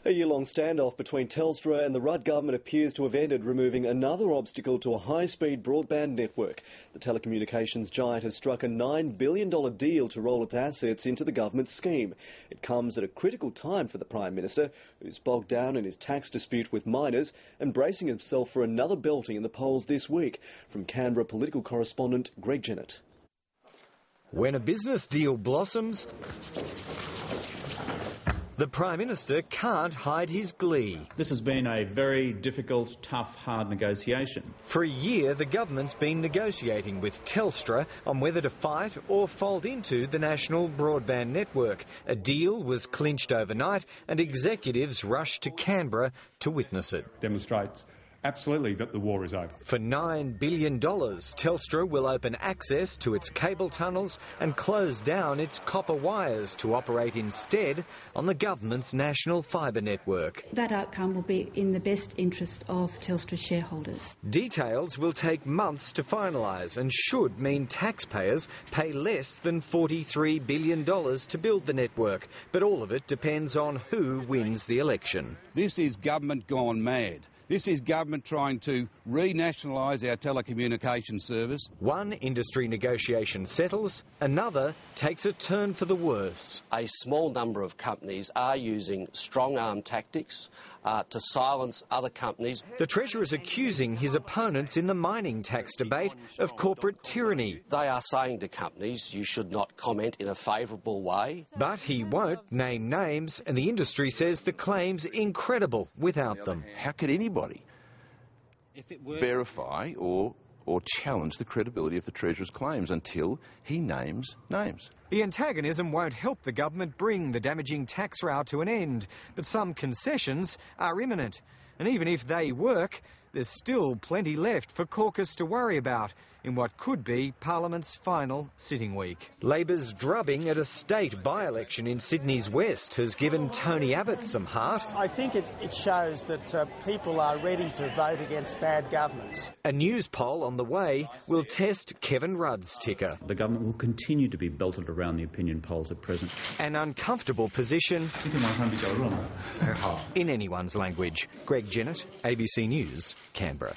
A year-long standoff between Telstra and the Rudd government appears to have ended, removing another obstacle to a high-speed broadband network. The telecommunications giant has struck a $9 billion deal to roll its assets into the government's scheme. It comes at a critical time for the Prime Minister, who's bogged down in his tax dispute with miners and bracing himself for another belting in the polls this week. From Canberra, political correspondent Greg Jennett. When a business deal blossoms, the Prime Minister can't hide his glee. This has been a very difficult, tough, hard negotiation. For a year, the government's been negotiating with Telstra on whether to fight or fold into the national broadband network. A deal was clinched overnight and executives rushed to Canberra to witness it. Demonstrates absolutely that the war is over. For $9 billion, Telstra will open access to its cable tunnels and close down its copper wires to operate instead on the government's national fibre network. That outcome will be in the best interest of Telstra shareholders. Details will take months to finalise and should mean taxpayers pay less than $43 billion to build the network. But all of it depends on who wins the election. This is government gone mad. This is government trying to renationalise our telecommunications service. One industry negotiation settles, another takes a turn for the worse. A small number of companies are using strong-arm tactics to silence other companies. The Treasurer is accusing his opponents in the mining tax debate of corporate tyranny. They are saying to companies, you should not comment in a favourable way. But he won't name names, and the industry says the claim's incredible without them. How could anybody verify or challenge the credibility of the Treasurer's claims until he names names? The antagonism won't help the government bring the damaging tax row to an end, but some concessions are imminent. And even if they work, there's still plenty left for caucus to worry about in what could be Parliament's final sitting week. Labor's drubbing at a state by-election in Sydney's West has given Tony Abbott some heart. I think it shows that people are ready to vote against bad governments. A news poll on the way will test Kevin Rudd's ticker. The government will continue to be belted around the opinion polls at present. An uncomfortable position in anyone's language. Greg Jennett, ABC News, Canberra.